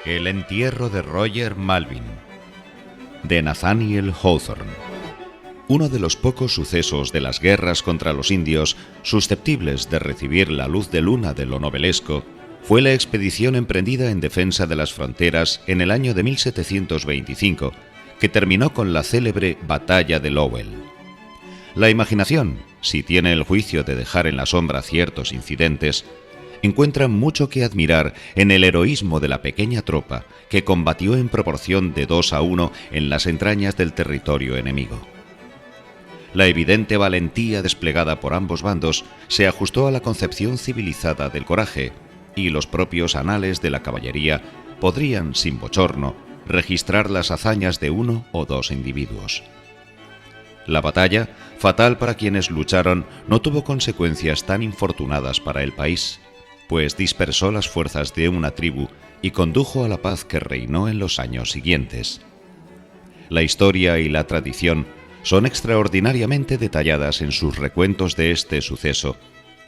El entierro de Roger Malvin, de Nathaniel Hawthorne. Uno de los pocos sucesos de las guerras contra los indios susceptibles de recibir la luz de luna de lo novelesco fue la expedición emprendida en defensa de las fronteras en el año de 1725, que terminó con la célebre Batalla de Lowell. La imaginación, si tiene el juicio de dejar en la sombra ciertos incidentes, encuentra mucho que admirar en el heroísmo de la pequeña tropa que combatió en proporción de 2-1 en las entrañas del territorio enemigo. La evidente valentía desplegada por ambos bandos se ajustó a la concepción civilizada del coraje, y los propios anales de la caballería podrían, sin bochorno, registrar las hazañas de 1 o 2 individuos. La batalla, fatal para quienes lucharon, no tuvo consecuencias tan infortunadas para el país, pues dispersó las fuerzas de una tribu y condujo a la paz que reinó en los años siguientes. La historia y la tradición son extraordinariamente detalladas en sus recuentos de este suceso,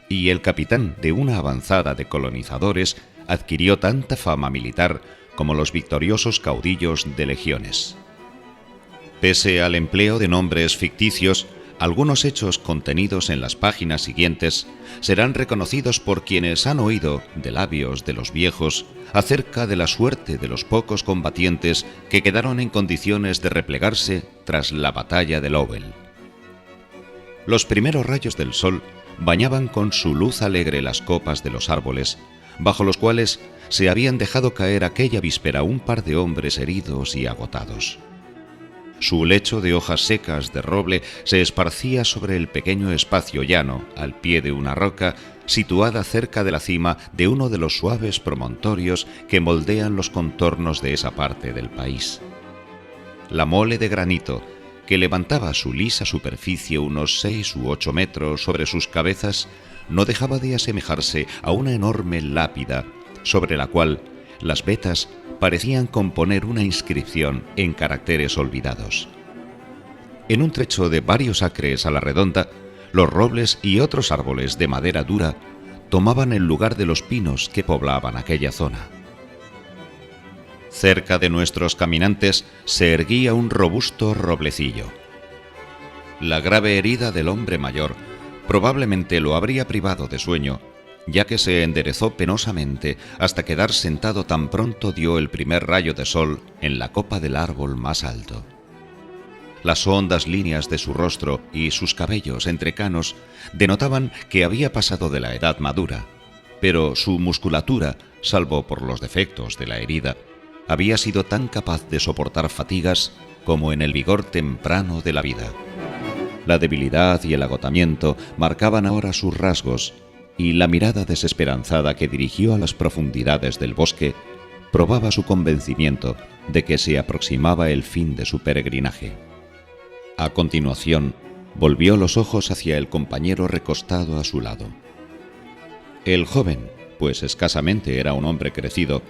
y el capitán de una avanzada de colonizadores adquirió tanta fama militar como los victoriosos caudillos de legiones. Pese al empleo de nombres ficticios, algunos hechos contenidos en las páginas siguientes serán reconocidos por quienes han oído de labios de los viejos acerca de la suerte de los pocos combatientes que quedaron en condiciones de replegarse tras la batalla de Lowell. Los primeros rayos del sol bañaban con su luz alegre las copas de los árboles, bajo los cuales se habían dejado caer aquella víspera un par de hombres heridos y agotados. Su lecho de hojas secas de roble se esparcía sobre el pequeño espacio llano, al pie de una roca, situada cerca de la cima de uno de los suaves promontorios que moldean los contornos de esa parte del país. La mole de granito, que levantaba su lisa superficie unos 6 u 8 metros sobre sus cabezas, no dejaba de asemejarse a una enorme lápida, sobre la cual las vetas parecían componer una inscripción en caracteres olvidados. En un trecho de varios acres a la redonda, los robles y otros árboles de madera dura tomaban el lugar de los pinos que poblaban aquella zona. Cerca de nuestros caminantes se erguía un robusto roblecillo. La grave herida del hombre mayor probablemente lo habría privado de sueño, ya que se enderezó penosamente hasta quedar sentado tan pronto dio el primer rayo de sol en la copa del árbol más alto. Las hondas líneas de su rostro y sus cabellos entrecanos denotaban que había pasado de la edad madura, pero su musculatura, salvo por los defectos de la herida, había sido tan capaz de soportar fatigas como en el vigor temprano de la vida. La debilidad y el agotamiento marcaban ahora sus rasgos, y la mirada desesperanzada que dirigió a las profundidades del bosque probaba su convencimiento de que se aproximaba el fin de su peregrinaje. A continuación, volvió los ojos hacia el compañero recostado a su lado. El joven, pues escasamente era un hombre crecido,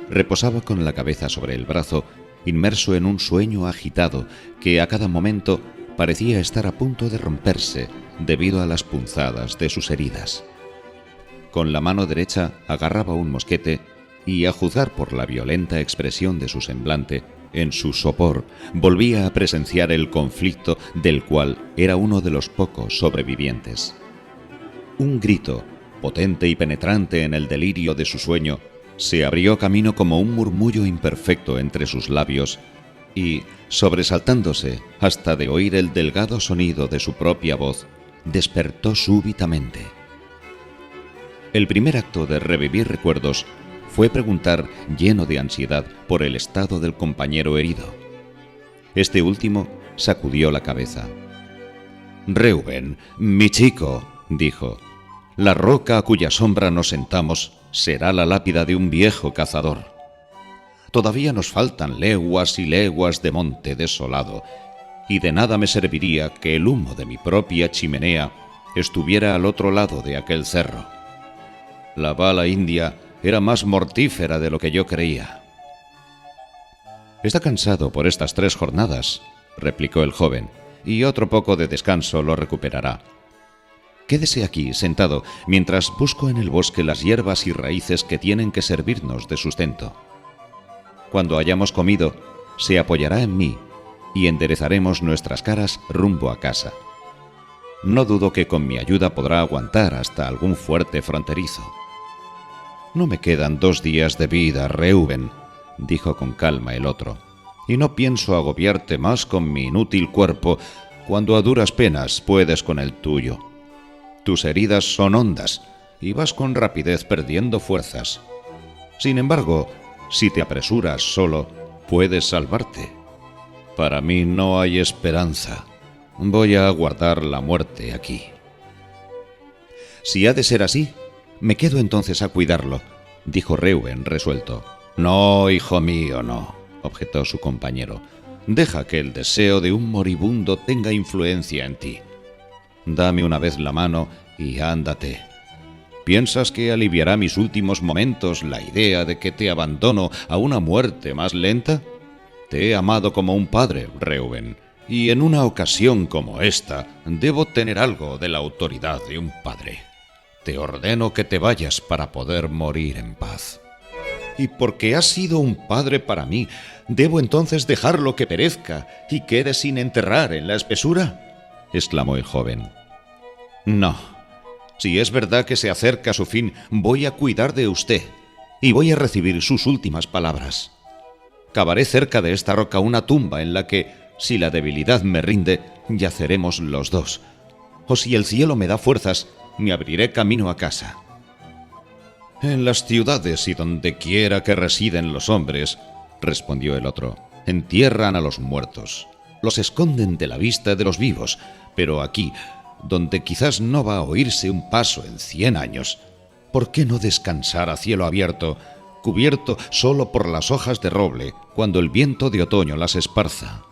reposaba con la cabeza sobre el brazo, inmerso en un sueño agitado que a cada momento parecía estar a punto de romperse debido a las punzadas de sus heridas. Con la mano derecha agarraba un mosquete y, a juzgar por la violenta expresión de su semblante, en su sopor volvía a presenciar el conflicto del cual era uno de los pocos sobrevivientes. Un grito, potente y penetrante en el delirio de su sueño, se abrió camino como un murmullo imperfecto entre sus labios y, sobresaltándose hasta de oír el delgado sonido de su propia voz, despertó súbitamente. El primer acto de revivir recuerdos fue preguntar, lleno de ansiedad, por el estado del compañero herido. Este último sacudió la cabeza. «Reuben, mi chico», dijo, «la roca a cuya sombra nos sentamos será la lápida de un viejo cazador. Todavía nos faltan leguas y leguas de monte desolado, y de nada me serviría que el humo de mi propia chimenea estuviera al otro lado de aquel cerro. La bala india era más mortífera de lo que yo creía». «Está cansado por estas 3 jornadas», replicó el joven, «y otro poco de descanso lo recuperará. Quédese aquí, sentado, mientras busco en el bosque las hierbas y raíces que tienen que servirnos de sustento». Cuando hayamos comido, se apoyará en mí y enderezaremos nuestras caras rumbo a casa. No dudo que con mi ayuda podrá aguantar hasta algún fuerte fronterizo. No me quedan 2 días de vida, Reuben, dijo con calma el otro, y no pienso agobiarte más con mi inútil cuerpo cuando a duras penas puedes con el tuyo. Tus heridas son hondas y vas con rapidez perdiendo fuerzas. Sin embargo, si te apresuras solo, puedes salvarte. Para mí no hay esperanza. Voy a aguardar la muerte aquí. Si ha de ser así, me quedo entonces a cuidarlo, dijo Reuben resuelto. No, hijo mío, no, objetó su compañero. Deja que el deseo de un moribundo tenga influencia en ti. Dame una vez la mano y ándate. ¿Piensas que aliviará mis últimos momentos la idea de que te abandono a una muerte más lenta? Te he amado como un padre, Reuben, y en una ocasión como esta debo tener algo de la autoridad de un padre. Te ordeno que te vayas para poder morir en paz. Y porque has sido un padre para mí, ¿debo entonces dejarlo que perezca y quede sin enterrar en la espesura?, exclamó el joven. No. Si es verdad que se acerca su fin, voy a cuidar de usted y voy a recibir sus últimas palabras. Cavaré cerca de esta roca una tumba en la que, si la debilidad me rinde, yaceremos los dos. O si el cielo me da fuerzas, me abriré camino a casa. En las ciudades y donde quiera que residen los hombres, respondió el otro, entierran a los muertos. Los esconden de la vista de los vivos, pero aquí, donde quizás no va a oírse un paso en 100 años, ¿por qué no descansar a cielo abierto, cubierto solo por las hojas de roble, cuando el viento de otoño las esparza?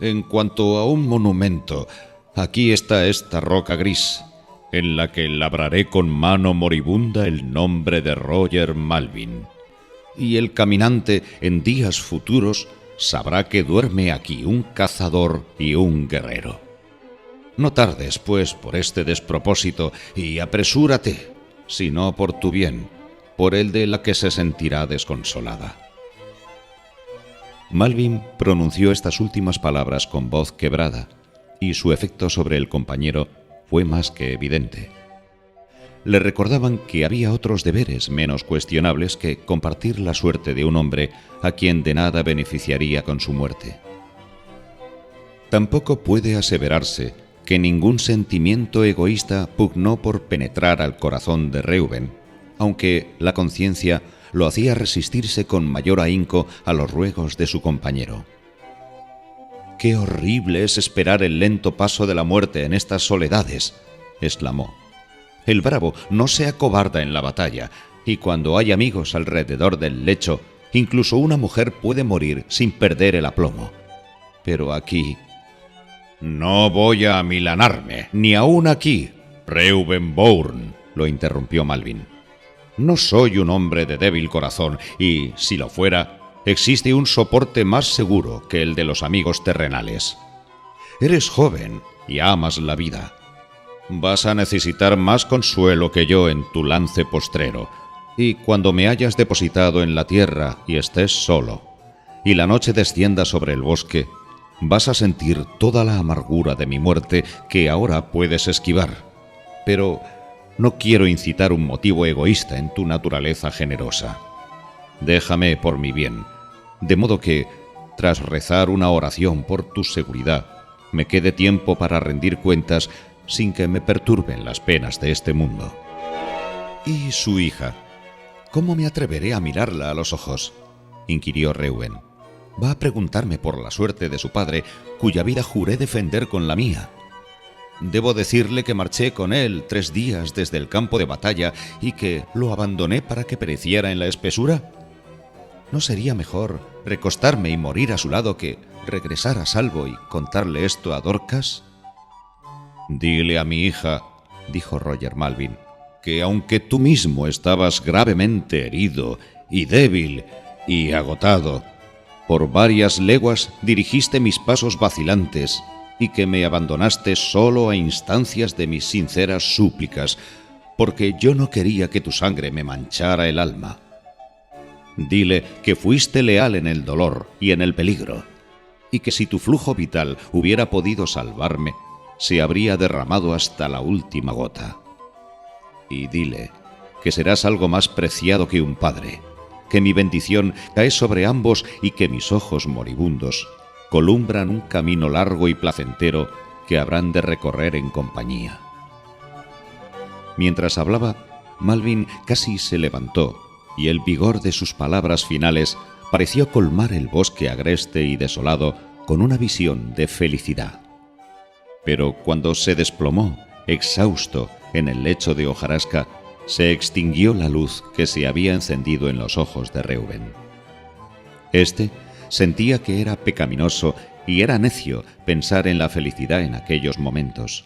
En cuanto a un monumento, aquí está esta roca gris, en la que labraré con mano moribunda el nombre de Roger Malvin. Y el caminante, en días futuros, sabrá que duerme aquí un cazador y un guerrero. No tardes, pues, por este despropósito y apresúrate, si no por tu bien, por el de la que se sentirá desconsolada. Malvin pronunció estas últimas palabras con voz quebrada, y su efecto sobre el compañero fue más que evidente. Le recordaban que había otros deberes menos cuestionables que compartir la suerte de un hombre a quien de nada beneficiaría con su muerte. Tampoco puede aseverarse que ningún sentimiento egoísta pugnó por penetrar al corazón de Reuben, aunque la conciencia lo hacía resistirse con mayor ahínco a los ruegos de su compañero. «Qué horrible es esperar el lento paso de la muerte en estas soledades», exclamó. «El bravo no se acobarda en la batalla, y cuando hay amigos alrededor del lecho, incluso una mujer puede morir sin perder el aplomo. Pero aquí...» «No voy a amilanarme, ni aún aquí, Reuben Bourne», lo interrumpió Malvin. «No soy un hombre de débil corazón, y, si lo fuera, existe un soporte más seguro que el de los amigos terrenales. Eres joven y amas la vida. Vas a necesitar más consuelo que yo en tu lance postrero, y cuando me hayas depositado en la tierra y estés solo, y la noche descienda sobre el bosque, vas a sentir toda la amargura de mi muerte que ahora puedes esquivar. Pero no quiero incitar un motivo egoísta en tu naturaleza generosa. Déjame por mi bien, de modo que, tras rezar una oración por tu seguridad, me quede tiempo para rendir cuentas sin que me perturben las penas de este mundo». «¿Y su hija? ¿Cómo me atreveré a mirarla a los ojos?», inquirió Reuben. «Va a preguntarme por la suerte de su padre, cuya vida juré defender con la mía. ¿Debo decirle que marché con él 3 días desde el campo de batalla y que lo abandoné para que pereciera en la espesura? ¿No sería mejor recostarme y morir a su lado que regresar a salvo y contarle esto a Dorcas?» «Dile a mi hija», dijo Roger Malvin, «que aunque tú mismo estabas gravemente herido y débil y agotado, por varias leguas dirigiste mis pasos vacilantes y que me abandonaste solo a instancias de mis sinceras súplicas, porque yo no quería que tu sangre me manchara el alma. Dile que fuiste leal en el dolor y en el peligro, y que si tu flujo vital hubiera podido salvarme, se habría derramado hasta la última gota. Y dile que serás algo más preciado que un padre, que mi bendición cae sobre ambos y que mis ojos moribundos columbran un camino largo y placentero que habrán de recorrer en compañía. Mientras hablaba, Malvin casi se levantó, y el vigor de sus palabras finales pareció colmar el bosque agreste y desolado con una visión de felicidad. Pero cuando se desplomó, exhausto, en el lecho de hojarasca, se extinguió la luz que se había encendido en los ojos de Reuben. Este sentía que era pecaminoso y era necio pensar en la felicidad en aquellos momentos.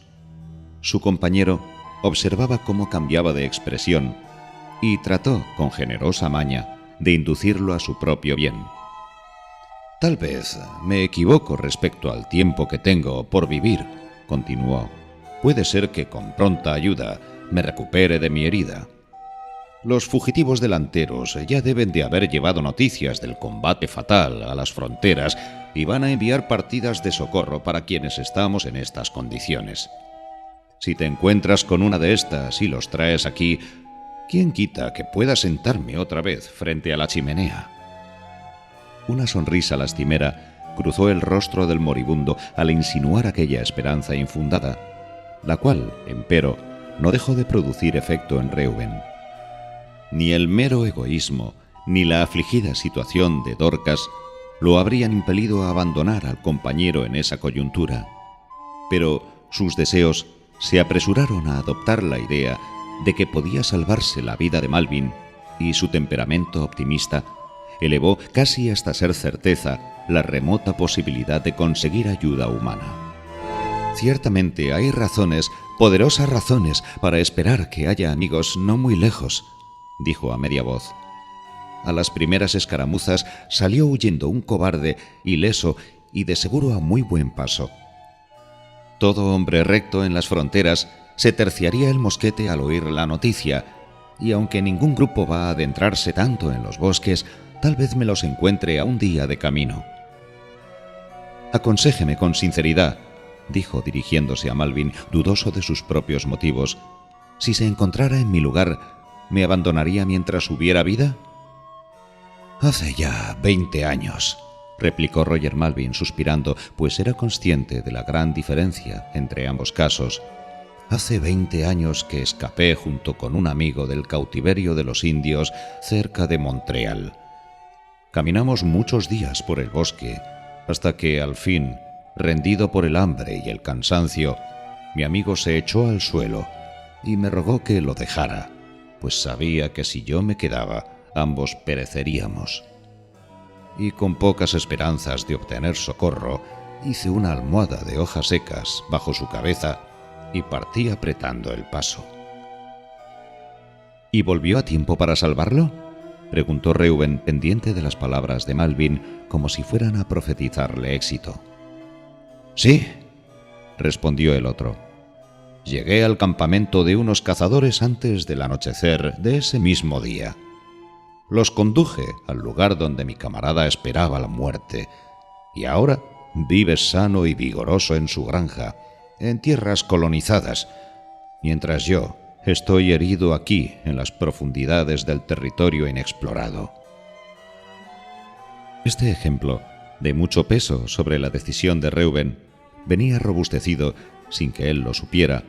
Su compañero observaba cómo cambiaba de expresión y trató, con generosa maña, de inducirlo a su propio bien. «Tal vez me equivoco respecto al tiempo que tengo por vivir», continuó. «Puede ser que con pronta ayuda me recupere de mi herida. Los fugitivos delanteros ya deben de haber llevado noticias del combate fatal a las fronteras y van a enviar partidas de socorro para quienes estamos en estas condiciones. Si te encuentras con una de estas y los traes aquí, ¿quién quita que pueda sentarme otra vez frente a la chimenea?» Una sonrisa lastimera cruzó el rostro del moribundo al insinuar aquella esperanza infundada, la cual, empero, no dejó de producir efecto en Reuben. Ni el mero egoísmo, ni la afligida situación de Dorcas lo habrían impelido a abandonar al compañero en esa coyuntura, pero sus deseos se apresuraron a adoptar la idea de que podía salvarse la vida de Malvin, y su temperamento optimista elevó casi hasta ser certeza la remota posibilidad de conseguir ayuda humana. «Ciertamente hay razones, poderosas razones, para esperar que haya amigos no muy lejos», dijo a media voz. «A las primeras escaramuzas salió huyendo un cobarde, ileso y de seguro a muy buen paso. Todo hombre recto en las fronteras se terciaría el mosquete al oír la noticia, y aunque ningún grupo va a adentrarse tanto en los bosques, tal vez me los encuentre a un día de camino. Aconséjeme con sinceridad», dijo dirigiéndose a Malvin, dudoso de sus propios motivos. «Si se encontrara en mi lugar, ¿me abandonaría mientras hubiera vida?» «Hace ya 20 años», replicó Roger Malvin suspirando, pues era consciente de la gran diferencia entre ambos casos. «Hace 20 años que escapé junto con un amigo del cautiverio de los indios cerca de Montreal. Caminamos muchos días por el bosque, hasta que, al fin, rendido por el hambre y el cansancio, mi amigo se echó al suelo y me rogó que lo dejara, pues sabía que si yo me quedaba, ambos pereceríamos. Y con pocas esperanzas de obtener socorro, hice una almohada de hojas secas bajo su cabeza y partí apretando el paso». «¿Y volvió a tiempo para salvarlo?», preguntó Reuben, pendiente de las palabras de Malvin como si fueran a profetizarle éxito. «Sí», respondió el otro. «Llegué al campamento de unos cazadores antes del anochecer de ese mismo día. Los conduje al lugar donde mi camarada esperaba la muerte, y ahora vive sano y vigoroso en su granja, en tierras colonizadas, mientras yo estoy herido aquí en las profundidades del territorio inexplorado». Este ejemplo, de mucho peso sobre la decisión de Reuben, venía robustecido, sin que él lo supiera,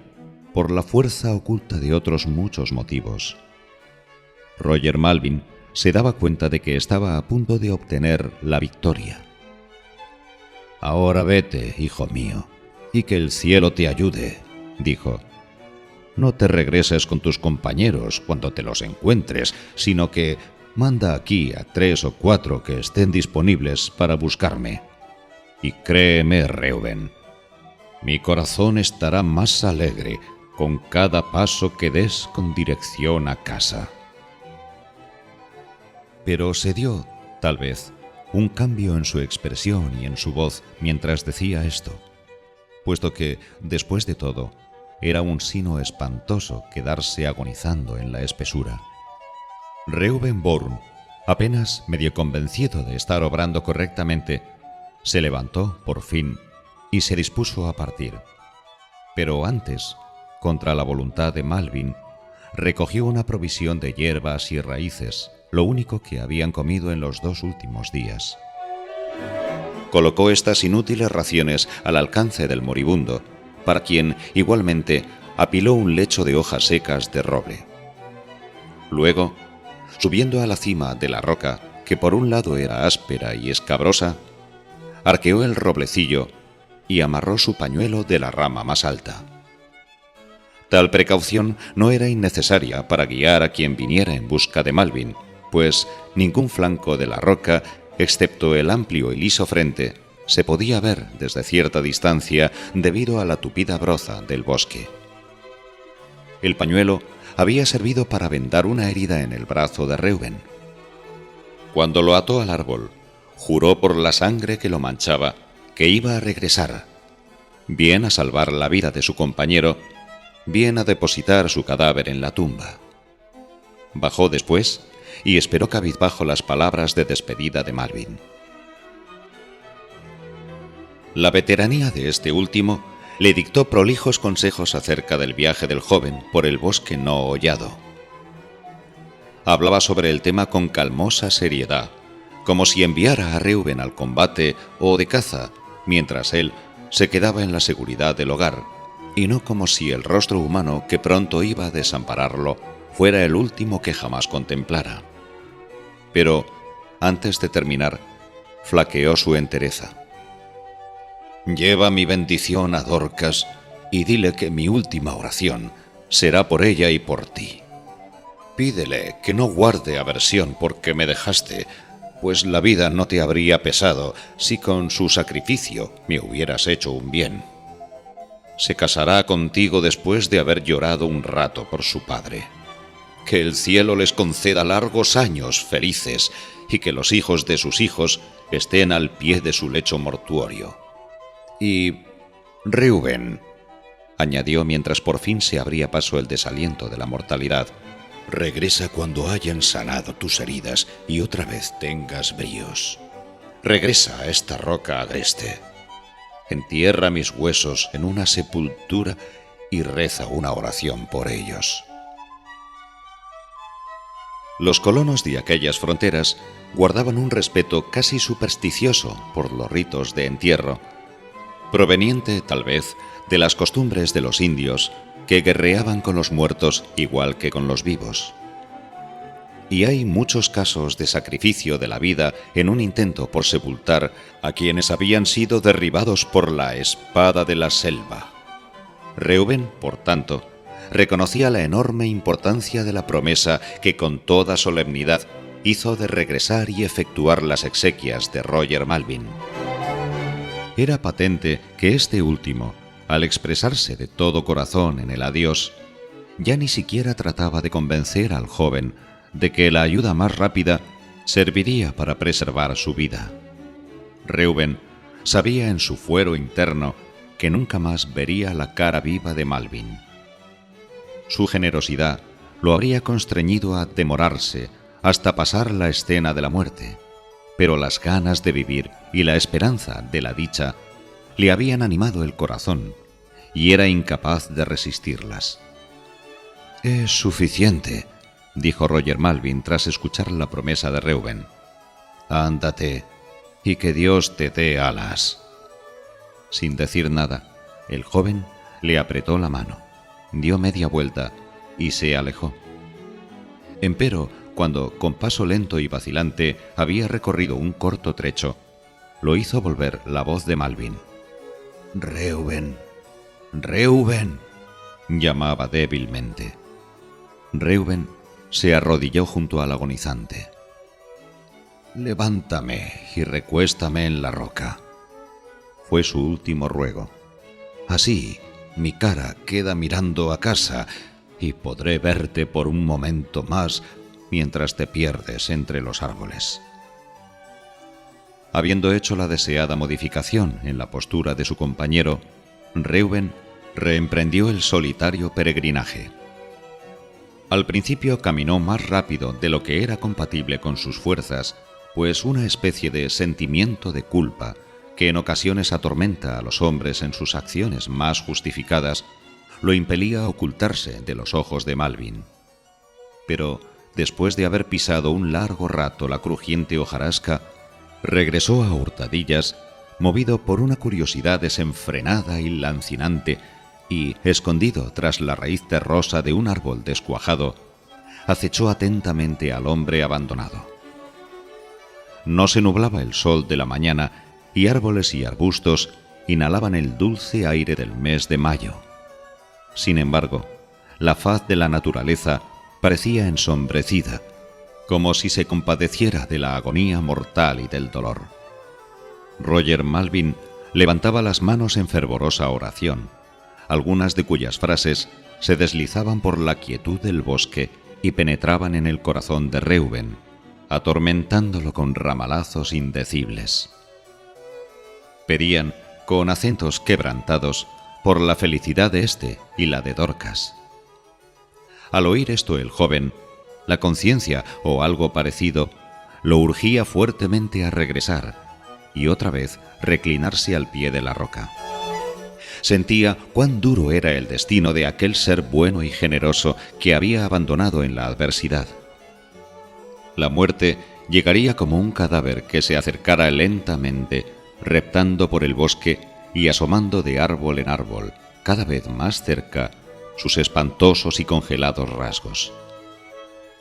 por la fuerza oculta de otros muchos motivos. Roger Malvin se daba cuenta de que estaba a punto de obtener la victoria. «Ahora vete, hijo mío, y que el cielo te ayude», dijo. «No te regreses con tus compañeros cuando te los encuentres, sino que manda aquí a 3 o 4 que estén disponibles para buscarme. Y créeme, Reuben, mi corazón estará más alegre con cada paso que des con dirección a casa». Pero se dio, tal vez, un cambio en su expresión y en su voz mientras decía esto, puesto que, después de todo, era un sino espantoso quedarse agonizando en la espesura. Reuben Bourne Apenas medio convencido de estar obrando correctamente, se levantó, por fin, y se dispuso a partir. Pero antes, contra la voluntad de Malvin, recogió una provisión de hierbas y raíces, lo único que habían comido en los 2 últimos días. Colocó estas inútiles raciones al alcance del moribundo, para quien, igualmente, apiló un lecho de hojas secas de roble. Luego, subiendo a la cima de la roca, que por un lado era áspera y escabrosa, arqueó el roblecillo y amarró su pañuelo de la rama más alta. Tal precaución no era innecesaria para guiar a quien viniera en busca de Malvin, pues ningún flanco de la roca, excepto el amplio y liso frente, se podía ver desde cierta distancia debido a la tupida broza del bosque. El pañuelo había servido para vendar una herida en el brazo de Reuben. Cuando lo ató al árbol, juró por la sangre que lo manchaba que iba a regresar, bien a salvar la vida de su compañero, bien a depositar su cadáver en la tumba. Bajó después y esperó cabizbajo las palabras de despedida de Malvin. La veteranía de este último le dictó prolijos consejos acerca del viaje del joven por el bosque no hollado. Hablaba sobre el tema con calmosa seriedad, como si enviara a Reuben al combate o de caza, mientras él se quedaba en la seguridad del hogar, y no como si el rostro humano que pronto iba a desampararlo fuera el último que jamás contemplara. Pero, antes de terminar, flaqueó su entereza. «Lleva mi bendición a Dorcas y dile que mi última oración será por ella y por ti. Pídele que no guarde aversión porque me dejaste, pues la vida no te habría pesado si con su sacrificio me hubieras hecho un bien. Se casará contigo después de haber llorado un rato por su padre. Que el cielo les conceda largos años felices y que los hijos de sus hijos estén al pie de su lecho mortuorio. Y Reuben», añadió mientras por fin se abría paso el desaliento de la mortalidad, «regresa cuando hayan sanado tus heridas y otra vez tengas bríos. Regresa a esta roca agreste. Entierra mis huesos en una sepultura y reza una oración por ellos». Los colonos de aquellas fronteras guardaban un respeto casi supersticioso por los ritos de entierro, proveniente, tal vez, de las costumbres de los indios que guerreaban con los muertos igual que con los vivos. Y hay muchos casos de sacrificio de la vida en un intento por sepultar a quienes habían sido derribados por la espada de la selva. Reuben, por tanto, reconocía la enorme importancia de la promesa que con toda solemnidad hizo de regresar y efectuar las exequias de Roger Malvin. Era patente que este último, al expresarse de todo corazón en el adiós, ya ni siquiera trataba de convencer al joven de que la ayuda más rápida serviría para preservar su vida. Reuben sabía en su fuero interno que nunca más vería la cara viva de Malvin. Su generosidad lo habría constreñido a demorarse hasta pasar la escena de la muerte, pero las ganas de vivir y la esperanza de la dicha le habían animado el corazón y era incapaz de resistirlas. «Es suficiente», dijo Roger Malvin tras escuchar la promesa de Reuben. «Ándate y que Dios te dé alas». Sin decir nada, el joven le apretó la mano, dio media vuelta y se alejó. Empero, cuando, con paso lento y vacilante, había recorrido un corto trecho, lo hizo volver la voz de Malvin. «Reuben, Reuben», llamaba débilmente. Reuben se arrodilló junto al agonizante. «Levántame y recuéstame en la roca», fue su último ruego. «Así mi cara queda mirando a casa y podré verte por un momento más mientras te pierdes entre los árboles». Habiendo hecho la deseada modificación en la postura de su compañero, Reuben reemprendió el solitario peregrinaje. Al principio caminó más rápido de lo que era compatible con sus fuerzas, pues una especie de sentimiento de culpa, que en ocasiones atormenta a los hombres en sus acciones más justificadas, lo impelía a ocultarse de los ojos de Malvin. Pero, después de haber pisado un largo rato la crujiente hojarasca, regresó a hurtadillas, movido por una curiosidad desenfrenada y lancinante, y, escondido tras la raíz terrosa de un árbol descuajado, acechó atentamente al hombre abandonado. No se nublaba el sol de la mañana y árboles y arbustos inhalaban el dulce aire del mes de mayo. Sin embargo, la faz de la naturaleza parecía ensombrecida, como si se compadeciera de la agonía mortal y del dolor. Roger Malvin levantaba las manos en fervorosa oración, algunas de cuyas frases se deslizaban por la quietud del bosque y penetraban en el corazón de Reuben, atormentándolo con ramalazos indecibles. Pedían, con acentos quebrantados, por la felicidad de éste y la de Dorcas. Al oír esto el joven, la conciencia o algo parecido, lo urgía fuertemente a regresar y otra vez reclinarse al pie de la roca. Sentía cuán duro era el destino de aquel ser bueno y generoso que había abandonado en la adversidad. La muerte llegaría como un cadáver que se acercara lentamente, reptando por el bosque y asomando de árbol en árbol, cada vez más cerca, sus espantosos y congelados rasgos.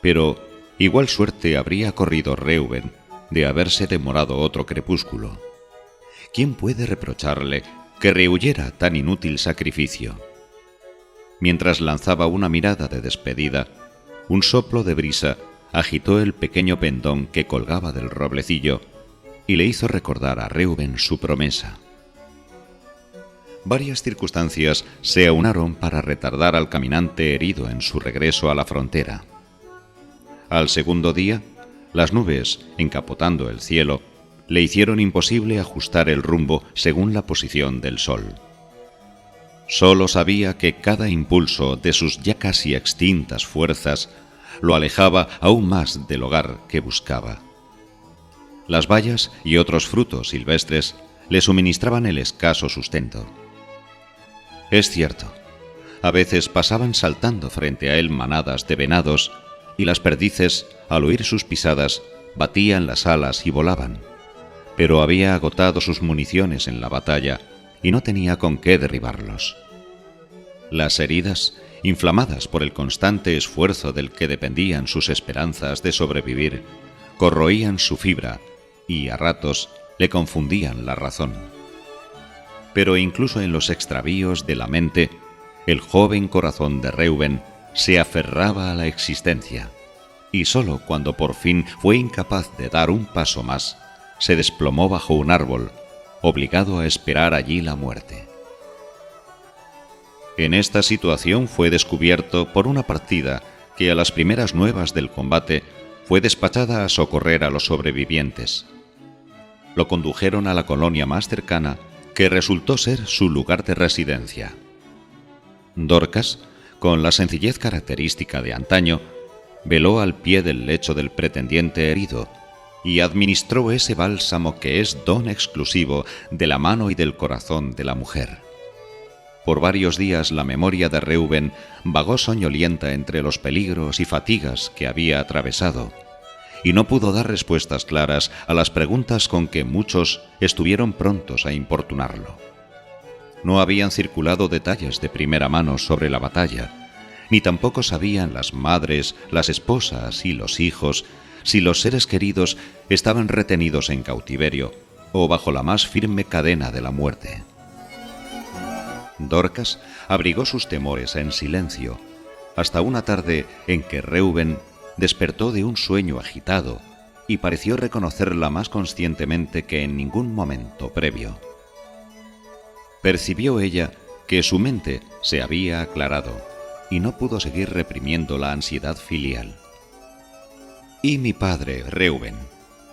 Pero igual suerte habría corrido Reuben de haberse demorado otro crepúsculo. ¿Quién puede reprocharle que rehuyera tan inútil sacrificio? Mientras lanzaba una mirada de despedida, un soplo de brisa agitó el pequeño pendón que colgaba del roblecillo y le hizo recordar a Reuben su promesa. Varias circunstancias se aunaron para retardar al caminante herido en su regreso a la frontera. Al segundo día, las nubes, encapotando el cielo, le hicieron imposible ajustar el rumbo según la posición del sol. Solo sabía que cada impulso de sus ya casi extintas fuerzas lo alejaba aún más del hogar que buscaba. Las bayas y otros frutos silvestres le suministraban el escaso sustento. Es cierto, a veces pasaban saltando frente a él manadas de venados y las perdices, al oír sus pisadas, batían las alas y volaban, pero había agotado sus municiones en la batalla y no tenía con qué derribarlos. Las heridas, inflamadas por el constante esfuerzo del que dependían sus esperanzas de sobrevivir, corroían su fibra y, a ratos, le confundían la razón. Pero incluso en los extravíos de la mente, el joven corazón de Reuben se aferraba a la existencia, y sólo cuando por fin fue incapaz de dar un paso más, se desplomó bajo un árbol, obligado a esperar allí la muerte. En esta situación fue descubierto por una partida que a las primeras nuevas del combate fue despachada a socorrer a los sobrevivientes. Lo condujeron a la colonia más cercana, que resultó ser su lugar de residencia. Dorcas, con la sencillez característica de antaño, veló al pie del lecho del pretendiente herido y administró ese bálsamo que es don exclusivo de la mano y del corazón de la mujer. Por varios días la memoria de Reuben vagó soñolienta entre los peligros y fatigas que había atravesado, y no pudo dar respuestas claras a las preguntas con que muchos estuvieron prontos a importunarlo. No habían circulado detalles de primera mano sobre la batalla, ni tampoco sabían las madres, las esposas y los hijos si los seres queridos estaban retenidos en cautiverio o bajo la más firme cadena de la muerte. Dorcas abrigó sus temores en silencio, hasta una tarde en que Reuben despertó de un sueño agitado y pareció reconocerla más conscientemente que en ningún momento previo. Percibió ella que su mente se había aclarado y no pudo seguir reprimiendo la ansiedad filial. «Y mi padre, Reuben»,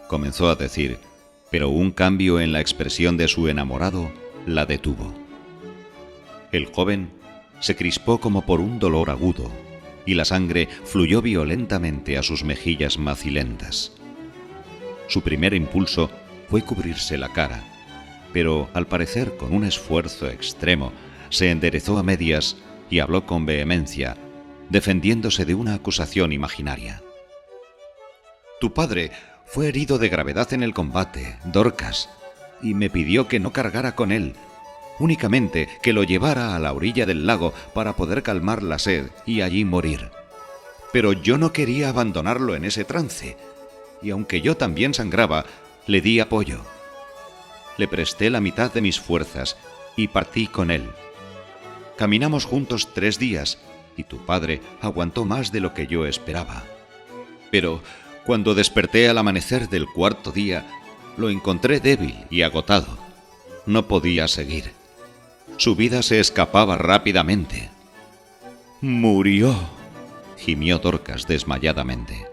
comenzó a decir, pero un cambio en la expresión de su enamorado la detuvo. El joven se crispó como por un dolor agudo y la sangre fluyó violentamente a sus mejillas macilentas. Su primer impulso fue cubrirse la cara, pero al parecer con un esfuerzo extremo se enderezó a medias y habló con vehemencia, defendiéndose de una acusación imaginaria. «Tu padre fue herido de gravedad en el combate, Dorcas, y me pidió que no cargara con él, únicamente que lo llevara a la orilla del lago para poder calmar la sed y allí morir. Pero yo no quería abandonarlo en ese trance, y aunque yo también sangraba, le di apoyo. Le presté la mitad de mis fuerzas y partí con él. Caminamos juntos 3 días y tu padre aguantó más de lo que yo esperaba. Pero cuando desperté al amanecer del 4.º día, lo encontré débil y agotado. No podía seguir. Su vida se escapaba rápidamente». «¡Murió!», gimió Dorcas desmayadamente.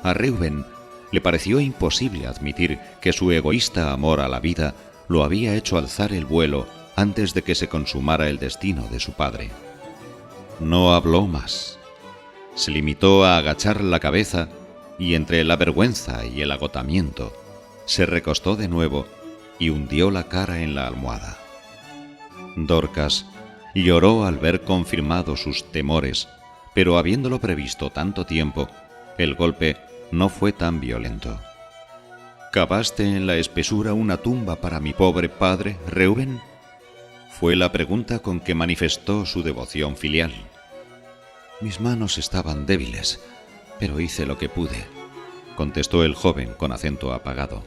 A Reuben le pareció imposible admitir que su egoísta amor a la vida lo había hecho alzar el vuelo antes de que se consumara el destino de su padre. No habló más. Se limitó a agachar la cabeza y entre la vergüenza y el agotamiento se recostó de nuevo y hundió la cara en la almohada. Dorcas lloró al ver confirmados sus temores, pero habiéndolo previsto tanto tiempo, el golpe no fue tan violento. «¿Cavaste en la espesura una tumba para mi pobre padre, Reuben?», fue la pregunta con que manifestó su devoción filial. «Mis manos estaban débiles, pero hice lo que pude», contestó el joven con acento apagado.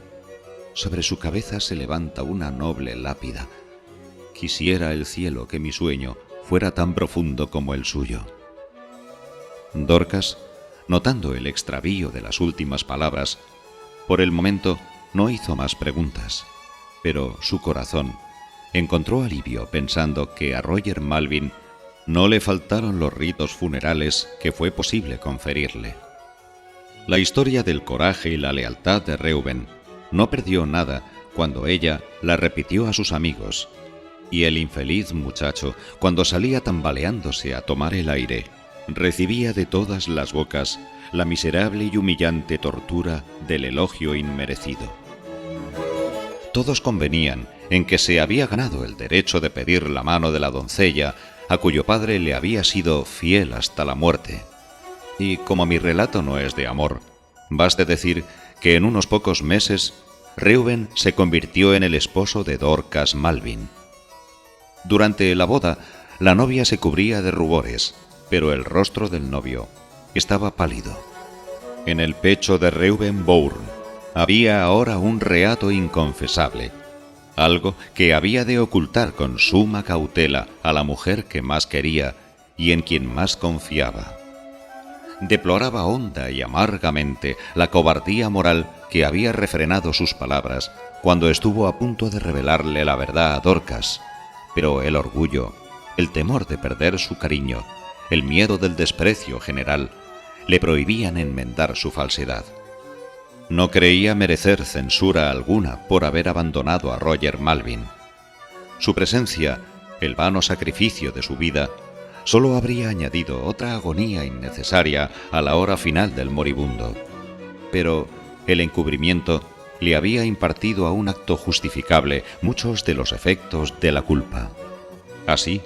«Sobre su cabeza se levanta una noble lápida. Quisiera el cielo que mi sueño fuera tan profundo como el suyo». Dorcas, notando el extravío de las últimas palabras, por el momento no hizo más preguntas, pero su corazón encontró alivio pensando que a Roger Malvin no le faltaron los ritos funerales que fue posible conferirle. La historia del coraje y la lealtad de Reuben no perdió nada cuando ella la repitió a sus amigos, y el infeliz muchacho, cuando salía tambaleándose a tomar el aire, recibía de todas las bocas la miserable y humillante tortura del elogio inmerecido. Todos convenían en que se había ganado el derecho de pedir la mano de la doncella a cuyo padre le había sido fiel hasta la muerte. Y como mi relato no es de amor, baste decir que en unos pocos meses Reuben se convirtió en el esposo de Dorcas Malvin. Durante la boda, la novia se cubría de rubores, pero el rostro del novio estaba pálido. En el pecho de Reuben Bourne había ahora un reato inconfesable, algo que había de ocultar con suma cautela a la mujer que más quería y en quien más confiaba. Deploraba honda y amargamente la cobardía moral que había refrenado sus palabras cuando estuvo a punto de revelarle la verdad a Dorcas, pero el orgullo, el temor de perder su cariño, el miedo del desprecio general, le prohibían enmendar su falsedad. No creía merecer censura alguna por haber abandonado a Roger Malvin. Su presencia, el vano sacrificio de su vida, solo habría añadido otra agonía innecesaria a la hora final del moribundo. Pero el encubrimiento le había impartido a un acto justificable muchos de los efectos de la culpa. Así,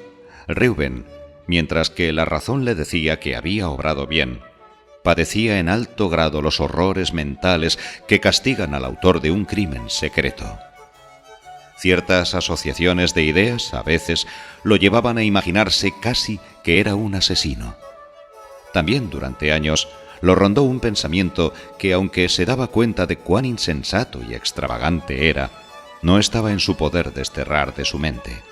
Reuben, mientras que la razón le decía que había obrado bien, padecía en alto grado los horrores mentales que castigan al autor de un crimen secreto. Ciertas asociaciones de ideas a veces lo llevaban a imaginarse casi que era un asesino. También durante años lo rondó un pensamiento que, aunque se daba cuenta de cuán insensato y extravagante era, no estaba en su poder desterrar de su mente.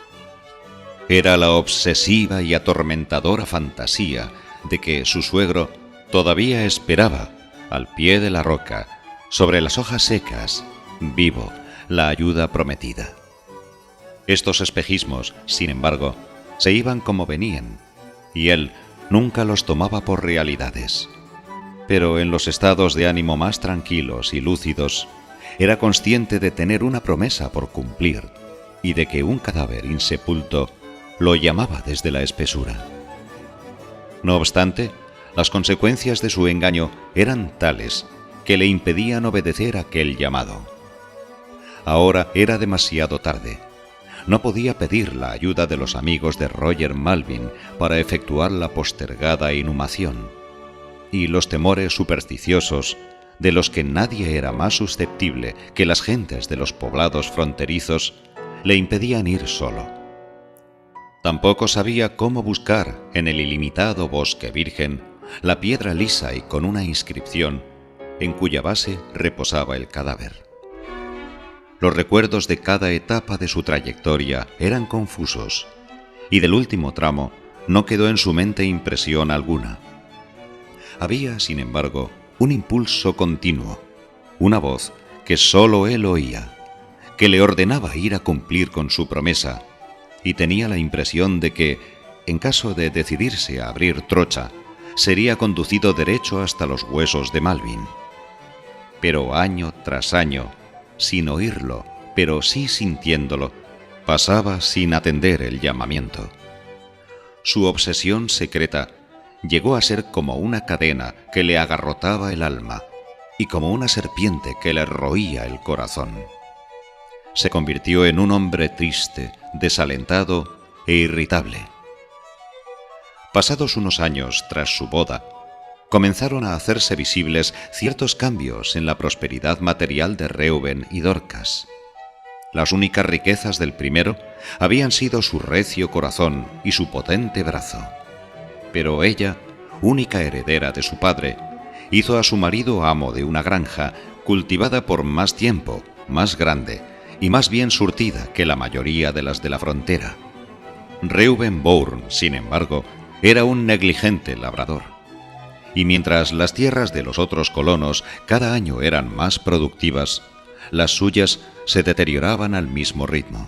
Era la obsesiva y atormentadora fantasía de que su suegro todavía esperaba, al pie de la roca, sobre las hojas secas, vivo, la ayuda prometida. Estos espejismos, sin embargo, se iban como venían, y él nunca los tomaba por realidades. Pero en los estados de ánimo más tranquilos y lúcidos, era consciente de tener una promesa por cumplir y de que un cadáver insepulto lo llamaba desde la espesura. No obstante, las consecuencias de su engaño eran tales que le impedían obedecer aquel llamado. Ahora era demasiado tarde. No podía pedir la ayuda de los amigos de Roger Malvin para efectuar la postergada inhumación, y los temores supersticiosos, de los que nadie era más susceptible que las gentes de los poblados fronterizos, le impedían ir solo. Tampoco sabía cómo buscar en el ilimitado bosque virgen la piedra lisa y con una inscripción en cuya base reposaba el cadáver. Los recuerdos de cada etapa de su trayectoria eran confusos, y del último tramo no quedó en su mente impresión alguna. Había, sin embargo, un impulso continuo, una voz que sólo él oía, que le ordenaba ir a cumplir con su promesa, y tenía la impresión de que, en caso de decidirse a abrir trocha, sería conducido derecho hasta los huesos de Malvin. Pero año tras año, sin oírlo, pero sí sintiéndolo, pasaba sin atender el llamamiento. Su obsesión secreta llegó a ser como una cadena que le agarrotaba el alma y como una serpiente que le roía el corazón. Se convirtió en un hombre triste, desalentado e irritable. Pasados unos años tras su boda, comenzaron a hacerse visibles ciertos cambios en la prosperidad material de Reuben y Dorcas. Las únicas riquezas del primero habían sido su recio corazón y su potente brazo. Pero ella, única heredera de su padre, hizo a su marido amo de una granja cultivada por más tiempo, más grande y más bien surtida que la mayoría de las de la frontera. Reuben Bourne, sin embargo, era un negligente labrador. Y mientras las tierras de los otros colonos cada año eran más productivas, las suyas se deterioraban al mismo ritmo.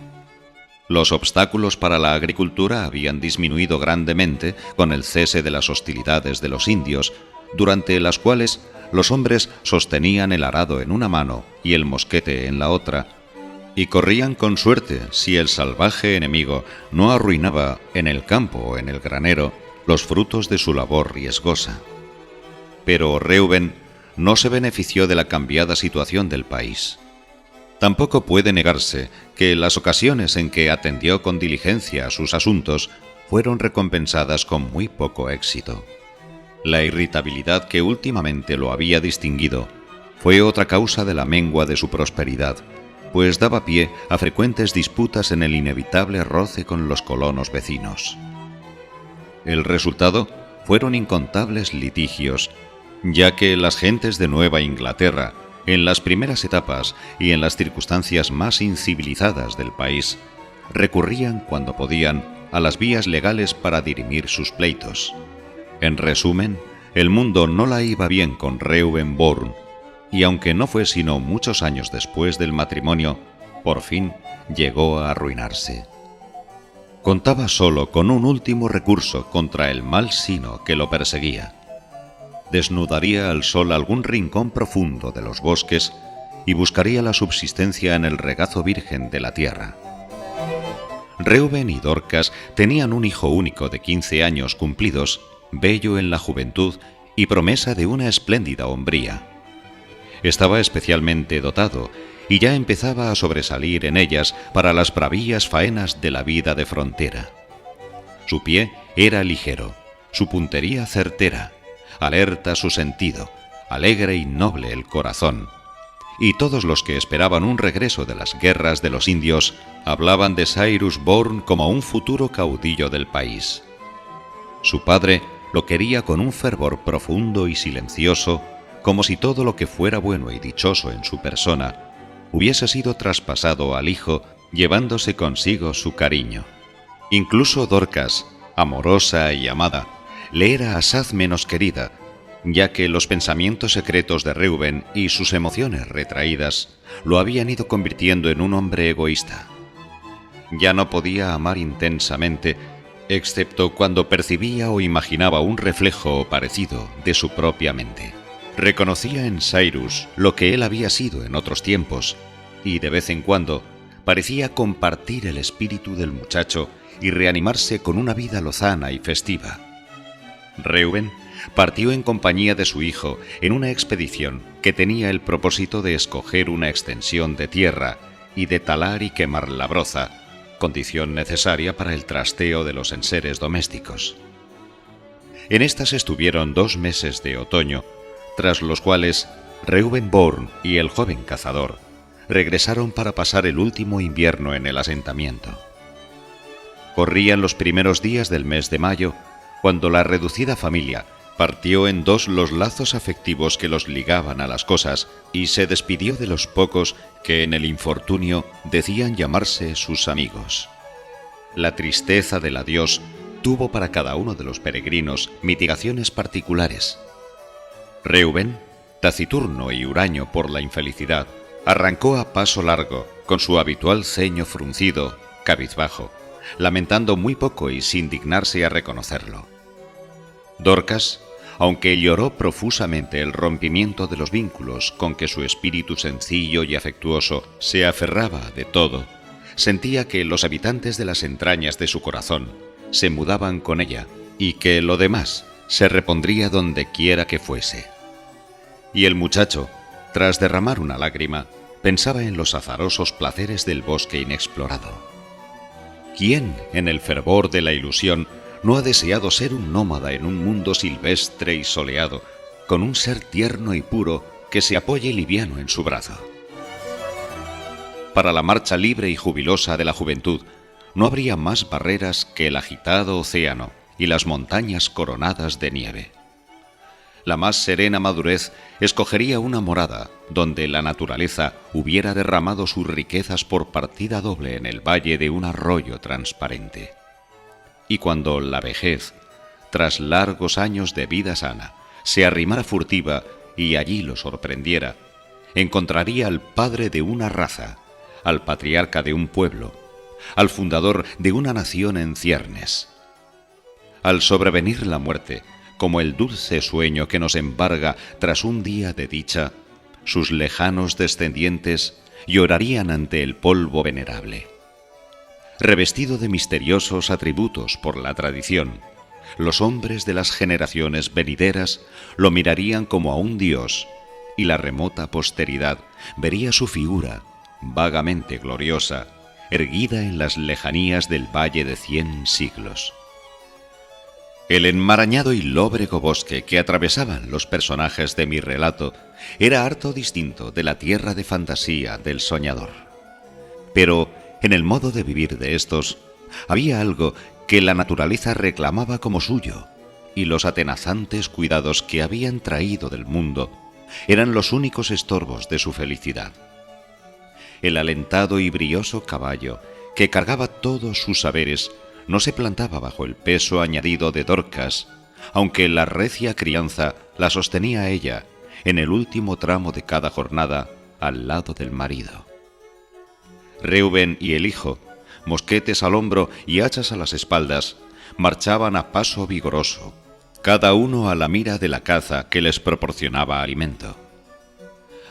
Los obstáculos para la agricultura habían disminuido grandemente con el cese de las hostilidades de los indios, durante las cuales los hombres sostenían el arado en una mano y el mosquete en la otra, y corrían con suerte si el salvaje enemigo no arruinaba en el campo o en el granero los frutos de su labor riesgosa. Pero Reuben no se benefició de la cambiada situación del país. Tampoco puede negarse que las ocasiones en que atendió con diligencia a sus asuntos fueron recompensadas con muy poco éxito. La irritabilidad que últimamente lo había distinguido fue otra causa de la mengua de su prosperidad, pues daba pie a frecuentes disputas en el inevitable roce con los colonos vecinos. El resultado fueron incontables litigios, ya que las gentes de Nueva Inglaterra, en las primeras etapas y en las circunstancias más incivilizadas del país, recurrían cuando podían a las vías legales para dirimir sus pleitos. En resumen, el mundo no la iba bien con Reuben Bourne, y aunque no fue sino muchos años después del matrimonio, por fin llegó a arruinarse. Contaba solo con un último recurso contra el mal sino que lo perseguía. Desnudaría al sol algún rincón profundo de los bosques y buscaría la subsistencia en el regazo virgen de la tierra. Reuben y Dorcas tenían un hijo único de 15 años cumplidos, bello en la juventud y promesa de una espléndida hombría. Estaba especialmente dotado y ya empezaba a sobresalir en ellas para las bravías faenas de la vida de frontera. Su pie era ligero, su puntería certera, alerta su sentido, alegre y noble el corazón, y todos los que esperaban un regreso de las guerras de los indios hablaban de Cyrus Bourne como un futuro caudillo del país. Su padre lo quería con un fervor profundo y silencioso, como si todo lo que fuera bueno y dichoso en su persona hubiese sido traspasado al hijo, llevándose consigo su cariño. Incluso Dorcas, amorosa y amada, le era asaz menos querida, ya que los pensamientos secretos de Reuben y sus emociones retraídas lo habían ido convirtiendo en un hombre egoísta. Ya no podía amar intensamente, excepto cuando percibía o imaginaba un reflejo parecido de su propia mente. Reconocía en Cyrus lo que él había sido en otros tiempos, y de vez en cuando parecía compartir el espíritu del muchacho y reanimarse con una vida lozana y festiva. Reuben partió en compañía de su hijo en una expedición que tenía el propósito de escoger una extensión de tierra y de talar y quemar la broza, condición necesaria para el trasteo de los enseres domésticos. En estas estuvieron 2 meses de otoño, tras los cuales Reuben Bourne y el joven cazador regresaron para pasar el último invierno en el asentamiento. Corrían los primeros días del mes de mayo, cuando la reducida familia partió en 2 los lazos afectivos que los ligaban a las cosas y se despidió de los pocos que en el infortunio decían llamarse sus amigos. La tristeza del adiós tuvo para cada uno de los peregrinos mitigaciones particulares. Reuben, taciturno y huraño por la infelicidad, arrancó a paso largo, con su habitual ceño fruncido, cabizbajo, lamentando muy poco y sin dignarse a reconocerlo. Dorcas, aunque lloró profusamente el rompimiento de los vínculos con que su espíritu sencillo y afectuoso se aferraba de todo, sentía que los habitantes de las entrañas de su corazón se mudaban con ella y que lo demás se repondría donde quiera que fuese. Y el muchacho, tras derramar una lágrima, pensaba en los azarosos placeres del bosque inexplorado. ¿Quién, en el fervor de la ilusión, no ha deseado ser un nómada en un mundo silvestre y soleado, con un ser tierno y puro que se apoye liviano en su brazo? Para la marcha libre y jubilosa de la juventud, no habría más barreras que el agitado océano y las montañas coronadas de nieve. La más serena madurez escogería una morada donde la naturaleza hubiera derramado sus riquezas por partida doble en el valle de un arroyo transparente. Y cuando la vejez, tras largos años de vida sana, se arrimara furtiva y allí lo sorprendiera, encontraría al padre de una raza, al patriarca de un pueblo, al fundador de una nación en ciernes. Al sobrevenir la muerte, como el dulce sueño que nos embarga tras un día de dicha, sus lejanos descendientes llorarían ante el polvo venerable. Revestido de misteriosos atributos por la tradición, los hombres de las generaciones venideras lo mirarían como a un dios, y la remota posteridad vería su figura, vagamente gloriosa, erguida en las lejanías del valle de 100 siglos. El enmarañado y lóbrego bosque que atravesaban los personajes de mi relato era harto distinto de la tierra de fantasía del soñador. Pero en el modo de vivir de estos había algo que la naturaleza reclamaba como suyo, y los atenazantes cuidados que habían traído del mundo eran los únicos estorbos de su felicidad. El alentado y brioso caballo que cargaba todos sus saberes no se plantaba bajo el peso añadido de Dorcas, aunque la recia crianza la sostenía ella en el último tramo de cada jornada al lado del marido. Reuben y el hijo, mosquetes al hombro y hachas a las espaldas, marchaban a paso vigoroso, cada uno a la mira de la caza que les proporcionaba alimento.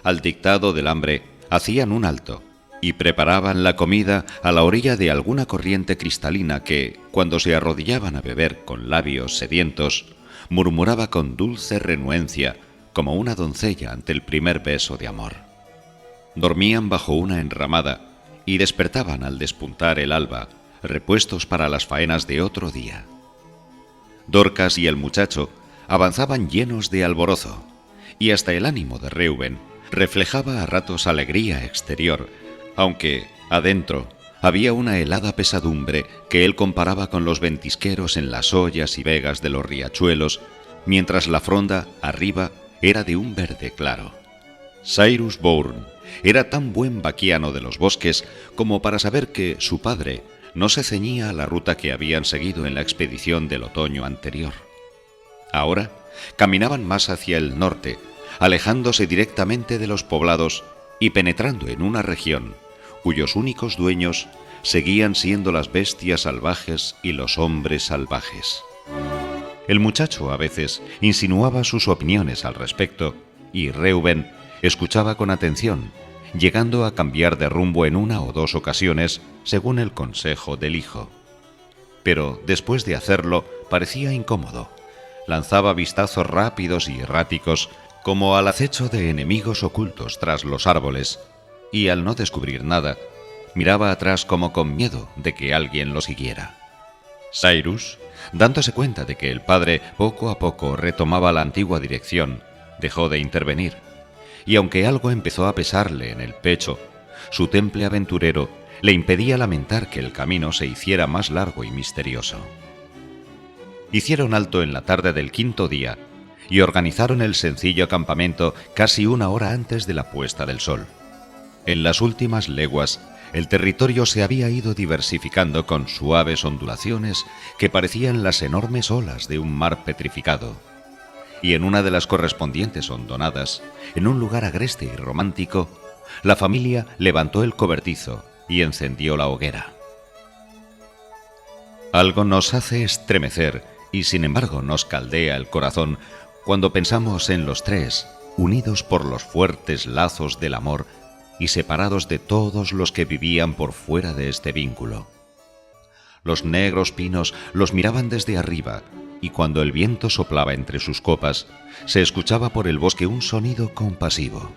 Al dictado del hambre, hacían un alto y preparaban la comida a la orilla de alguna corriente cristalina que, cuando se arrodillaban a beber con labios sedientos, murmuraba con dulce renuencia como una doncella ante el primer beso de amor. Dormían bajo una enramada y despertaban al despuntar el alba, repuestos para las faenas de otro día. Dorcas y el muchacho avanzaban llenos de alborozo, y hasta el ánimo de Reuben reflejaba a ratos alegría exterior, aunque, adentro, había una helada pesadumbre que él comparaba con los ventisqueros en las ollas y vegas de los riachuelos, mientras la fronda, arriba, era de un verde claro. Cyrus Bourne era tan buen vaquiano de los bosques como para saber que su padre no se ceñía a la ruta que habían seguido en la expedición del otoño anterior. Ahora caminaban más hacia el norte, alejándose directamente de los poblados y penetrando en una región cuyos únicos dueños seguían siendo las bestias salvajes y los hombres salvajes. El muchacho a veces insinuaba sus opiniones al respecto y Reuben escuchaba con atención, llegando a cambiar de rumbo en 1 o 2 ocasiones según el consejo del hijo. Pero después de hacerlo parecía incómodo. lanzaba vistazos rápidos y erráticos como al acecho de enemigos ocultos tras los árboles, y al no descubrir nada, miraba atrás como con miedo de que alguien lo siguiera. Cyrus, dándose cuenta de que el padre poco a poco retomaba la antigua dirección, dejó de intervenir, y aunque algo empezó a pesarle en el pecho, su temple aventurero le impedía lamentar que el camino se hiciera más largo y misterioso. Hicieron alto en la tarde del quinto día y organizaron el sencillo campamento casi una hora antes de la puesta del sol. En las últimas leguas, el territorio se había ido diversificando con suaves ondulaciones que parecían las enormes olas de un mar petrificado. Y en una de las correspondientes hondonadas, en un lugar agreste y romántico, la familia levantó el cobertizo y encendió la hoguera. Algo nos hace estremecer y sin embargo nos caldea el corazón cuando pensamos en los tres, unidos por los fuertes lazos del amor y separados de todos los que vivían por fuera de este vínculo. Los negros pinos los miraban desde arriba, y cuando el viento soplaba entre sus copas, se escuchaba por el bosque un sonido compasivo.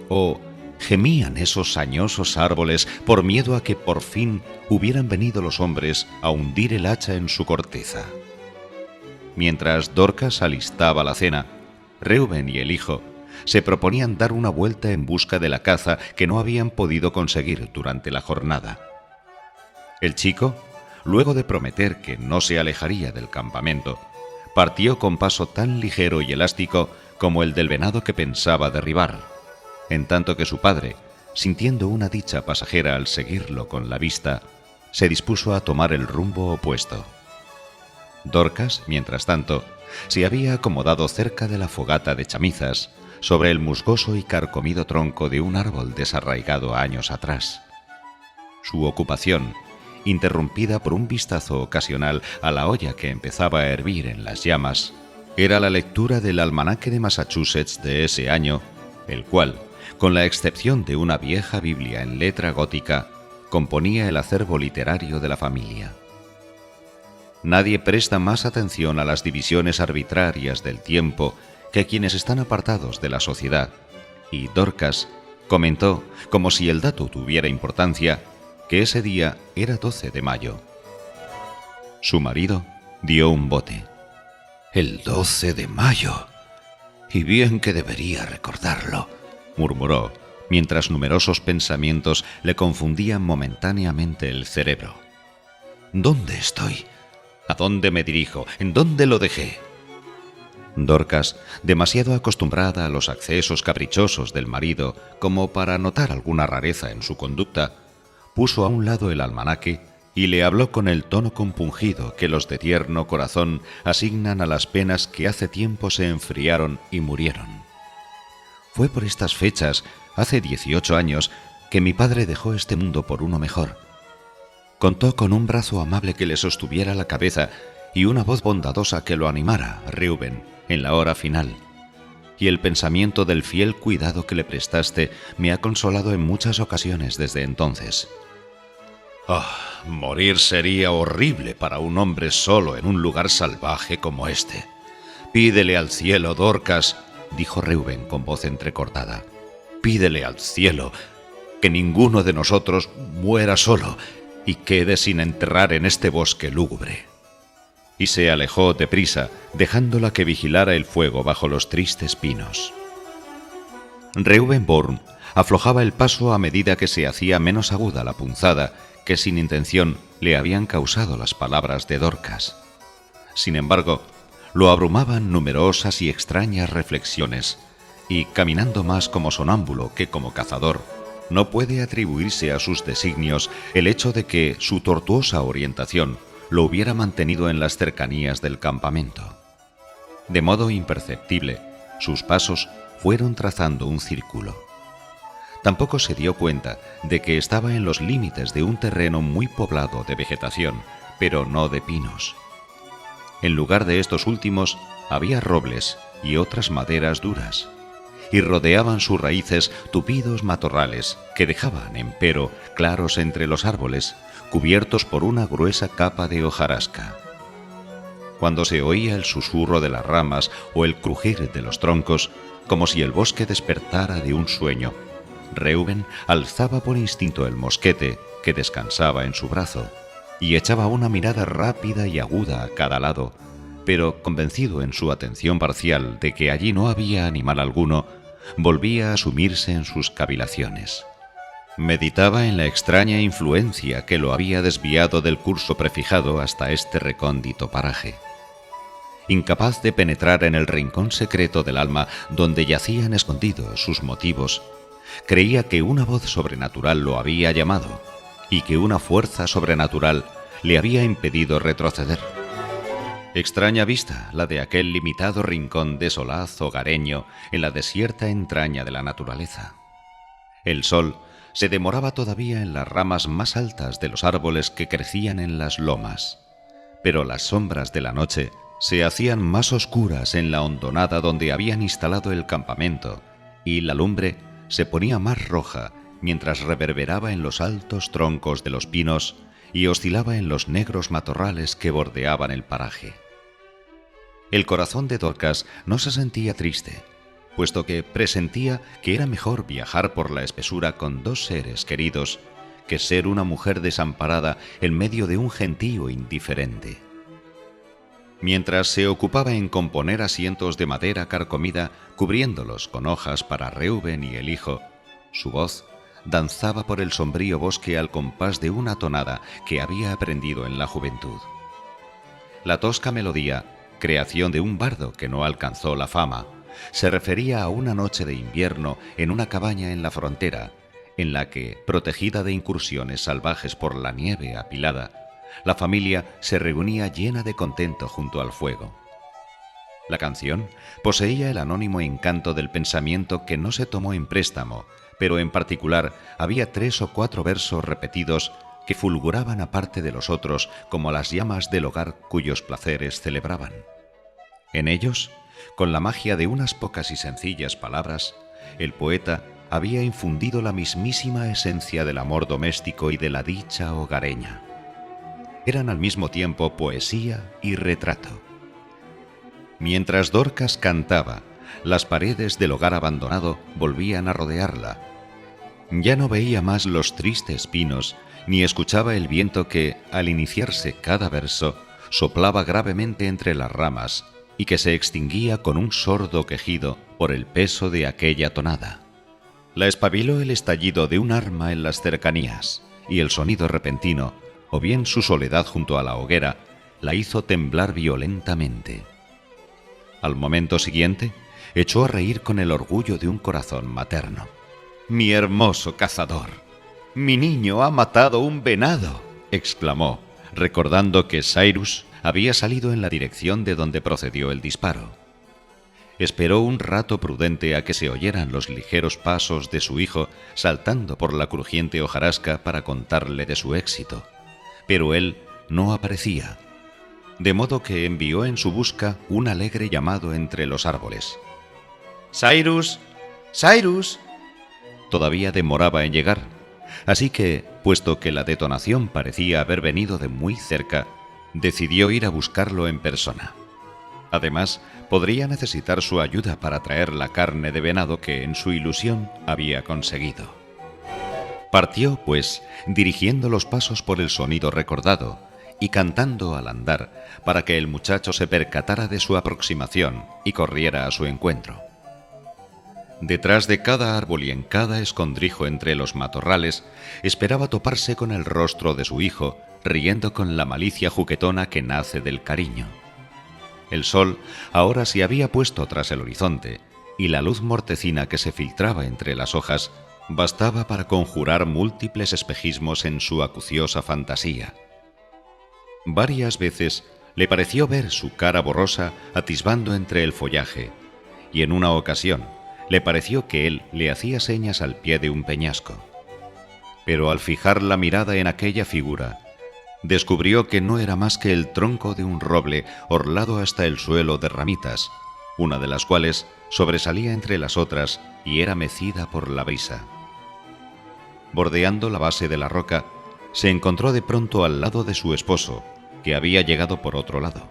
O gemían esos añosos árboles por miedo a que por fin hubieran venido los hombres a hundir el hacha en su corteza. Mientras Dorcas alistaba la cena, Reuben y el hijo se proponían dar una vuelta en busca de la caza que no habían podido conseguir durante la jornada. El chico, luego de prometer que no se alejaría del campamento, partió con paso tan ligero y elástico como el del venado que pensaba derribar, en tanto que su padre, sintiendo una dicha pasajera al seguirlo con la vista, se dispuso a tomar el rumbo opuesto. Dorcas, mientras tanto, se había acomodado cerca de la fogata de chamizas, sobre el musgoso y carcomido tronco de un árbol desarraigado años atrás. Su ocupación, interrumpida por un vistazo ocasional a la olla que empezaba a hervir en las llamas, era la lectura del almanaque de Massachusetts de ese año, el cual, con la excepción de una vieja Biblia en letra gótica, componía el acervo literario de la familia. Nadie presta más atención a las divisiones arbitrarias del tiempo que quienes están apartados de la sociedad, y Dorcas comentó, como si el dato tuviera importancia, que ese día era 12 de mayo. Su marido dio un bote. «El 12 de mayo. Y bien que debería recordarlo», murmuró, mientras numerosos pensamientos le confundían momentáneamente el cerebro. «¿Dónde estoy? ¿A dónde me dirijo? ¿En dónde lo dejé?» Dorcas, demasiado acostumbrada a los accesos caprichosos del marido como para notar alguna rareza en su conducta, puso a un lado el almanaque y le habló con el tono compungido que los de tierno corazón asignan a las penas que hace tiempo se enfriaron y murieron. «Fue por estas fechas, hace 18 años, que mi padre dejó este mundo por uno mejor. Contó con un brazo amable que le sostuviera la cabeza y una voz bondadosa que lo animara, Reuben, en la hora final. Y el pensamiento del fiel cuidado que le prestaste me ha consolado en muchas ocasiones desde entonces». Morir sería horrible para un hombre solo en un lugar salvaje como este. «Pídele al cielo, Dorcas», dijo Reuben con voz entrecortada. «Pídele al cielo que ninguno de nosotros muera solo y quede sin enterrar en este bosque lúgubre». Y se alejó deprisa, dejándola que vigilara el fuego bajo los tristes pinos. Reuben Bourne aflojaba el paso a medida que se hacía menos aguda la punzada que sin intención le habían causado las palabras de Dorcas. Sin embargo, lo abrumaban numerosas y extrañas reflexiones, y caminando más como sonámbulo que como cazador, no puede atribuirse a sus designios el hecho de que su tortuosa orientación lo hubiera mantenido en las cercanías del campamento. De modo imperceptible, sus pasos fueron trazando un círculo. Tampoco se dio cuenta de que estaba en los límites de un terreno muy poblado de vegetación, pero no de pinos. En lugar de estos últimos, había robles y otras maderas duras, y rodeaban sus raíces tupidos matorrales que dejaban, empero, claros entre los árboles, cubiertos por una gruesa capa de hojarasca. cuando se oía el susurro de las ramas o el crujir de los troncos, como si el bosque despertara de un sueño, Reuben alzaba por instinto el mosquete que descansaba en su brazo y echaba una mirada rápida y aguda a cada lado, pero convencido en su atención parcial de que allí no había animal alguno, volvía a sumirse en sus cavilaciones. Meditaba en la extraña influencia que lo había desviado del curso prefijado hasta este recóndito paraje. Incapaz de penetrar en el rincón secreto del alma donde yacían escondidos sus motivos, creía que una voz sobrenatural lo había llamado y que una fuerza sobrenatural le había impedido retroceder. Extraña vista la de aquel limitado rincón de solaz hogareño en la desierta entraña de la naturaleza. El sol se demoraba todavía en las ramas más altas de los árboles que crecían en las lomas, pero las sombras de la noche se hacían más oscuras en la hondonada donde habían instalado el campamento, y la lumbre se ponía más roja mientras reverberaba en los altos troncos de los pinos y oscilaba en los negros matorrales que bordeaban el paraje. El corazón de Dorcas no se sentía triste, puesto que presentía que era mejor viajar por la espesura con dos seres queridos que ser una mujer desamparada en medio de un gentío indiferente. Mientras se ocupaba en componer asientos de madera carcomida, cubriéndolos con hojas para Reuben y el hijo, su voz danzaba por el sombrío bosque al compás de una tonada que había aprendido en la juventud. La tosca melodía, creación de un bardo que no alcanzó la fama, se refería a una noche de invierno en una cabaña en la frontera, en la que, protegida de incursiones salvajes por la nieve apilada, la familia se reunía llena de contento junto al fuego. La canción poseía el anónimo encanto del pensamiento que no se tomó en préstamo, pero en particular había 3 o 4 versos repetidos que fulguraban aparte de los otros como las llamas del hogar cuyos placeres celebraban. En ellos, con la magia de unas pocas y sencillas palabras, el poeta había infundido la mismísima esencia del amor doméstico y de la dicha hogareña. Eran al mismo tiempo poesía y retrato. Mientras Dorcas cantaba, las paredes del hogar abandonado volvían a rodearla. Ya no veía más los tristes pinos, ni escuchaba el viento que, al iniciarse cada verso, soplaba gravemente entre las ramas y que se extinguía con un sordo quejido por el peso de aquella tonada. La espabiló el estallido de un arma en las cercanías, y el sonido repentino, o bien su soledad junto a la hoguera, la hizo temblar violentamente. Al momento siguiente, echó a reír con el orgullo de un corazón materno. «¡Mi hermoso cazador! ¡Mi niño ha matado un venado!», exclamó, recordando que Cyrus había salido en la dirección de donde procedió el disparo. Esperó un rato prudente a que se oyeran los ligeros pasos de su hijo saltando por la crujiente hojarasca para contarle de su éxito, pero él no aparecía, de modo que envió en su busca un alegre llamado entre los árboles. «¡Cyrus! ¡Cyrus!». Todavía demoraba en llegar, así que, puesto que la detonación parecía haber venido de muy cerca, decidió ir a buscarlo en persona. Además, podría necesitar su ayuda para traer la carne de venado que en su ilusión había conseguido. Partió, pues, dirigiendo los pasos por el sonido recordado y cantando al andar para que el muchacho se percatara de su aproximación y corriera a su encuentro. Detrás de cada árbol y en cada escondrijo entre los matorrales, esperaba toparse con el rostro de su hijo, riendo con la malicia juguetona que nace del cariño. El sol ahora se había puesto tras el horizonte, y la luz mortecina que se filtraba entre las hojas bastaba para conjurar múltiples espejismos en su acuciosa fantasía. Varias veces le pareció ver su cara borrosa atisbando entre el follaje, y en una ocasión le pareció que él le hacía señas al pie de un peñasco. Pero al fijar la mirada en aquella figura, descubrió que no era más que el tronco de un roble orlado hasta el suelo de ramitas, una de las cuales sobresalía entre las otras y era mecida por la brisa. Bordeando la base de la roca, se encontró de pronto al lado de su esposo, que había llegado por otro lado.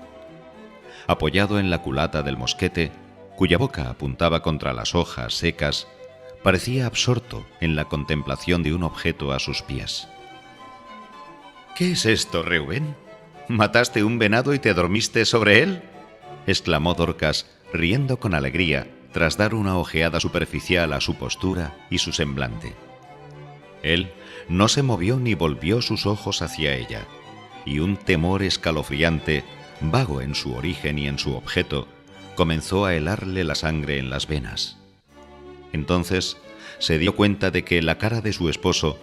apoyado en la culata del mosquete, cuya boca apuntaba contra las hojas secas, parecía absorto en la contemplación de un objeto a sus pies. «¿Qué es esto, Reuben? ¿Mataste un venado y te dormiste sobre él?», exclamó Dorcas, riendo con alegría, tras dar una ojeada superficial a su postura y su semblante. Él no se movió ni volvió sus ojos hacia ella, y un temor escalofriante, vago en su origen y en su objeto, comenzó a helarle la sangre en las venas. Entonces se dio cuenta de que la cara de su esposo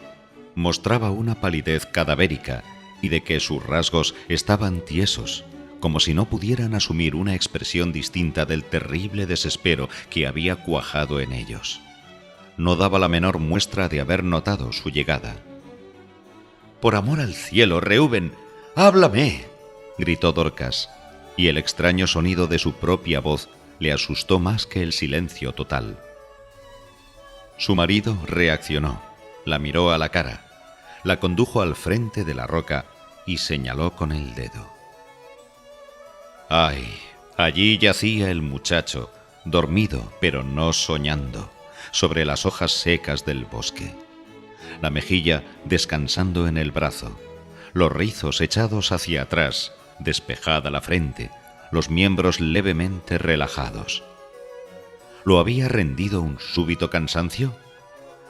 mostraba una palidez cadavérica y de que sus rasgos estaban tiesos, como si no pudieran asumir una expresión distinta del terrible desespero que había cuajado en ellos. No daba la menor muestra de haber notado su llegada. «Por amor al cielo, Reuben, háblame», gritó Dorcas, y el extraño sonido de su propia voz le asustó más que el silencio total. Su marido reaccionó, la miró a la cara, la condujo al frente de la roca y señaló con el dedo. ¡Ay! Allí yacía el muchacho, dormido pero no soñando, sobre las hojas secas del bosque. La mejilla descansando en el brazo, los rizos echados hacia atrás, despejada la frente, los miembros levemente relajados. ¿Lo había rendido un súbito cansancio?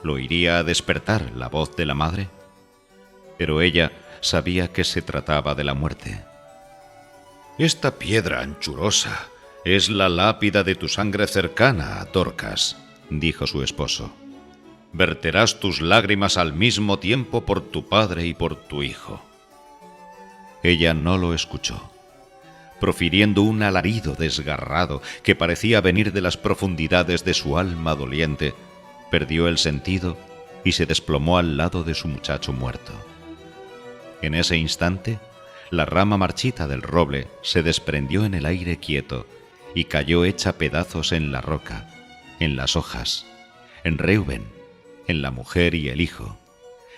¿Lo iría a despertar la voz de la madre? Pero ella sabía que se trataba de la muerte. «Esta piedra anchurosa es la lápida de tu sangre cercana, Dorcas», dijo su esposo. «Verterás tus lágrimas al mismo tiempo por tu padre y por tu hijo». Ella no lo escuchó. Profiriendo un alarido desgarrado que parecía venir de las profundidades de su alma doliente, perdió el sentido y se desplomó al lado de su muchacho muerto. En ese instante, la rama marchita del roble se desprendió en el aire quieto y cayó hecha pedazos en la roca, en las hojas, en Reuben, en la mujer y el hijo,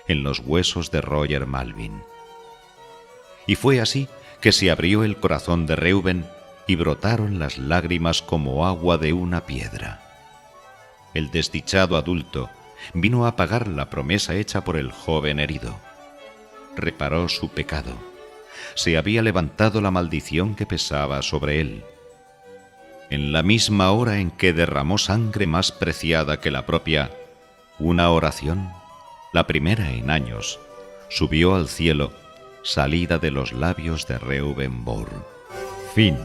en los huesos de Roger Malvin. Y fue así que se abrió el corazón de Reuben y brotaron las lágrimas como agua de una piedra. El desdichado adulto vino a pagar la promesa hecha por el joven herido. Reparó su pecado. Se había levantado la maldición que pesaba sobre él. En la misma hora en que derramó sangre más preciada que la propia, una oración, la primera en años, subió al cielo, salida de los labios de Reuben Borr. Fin.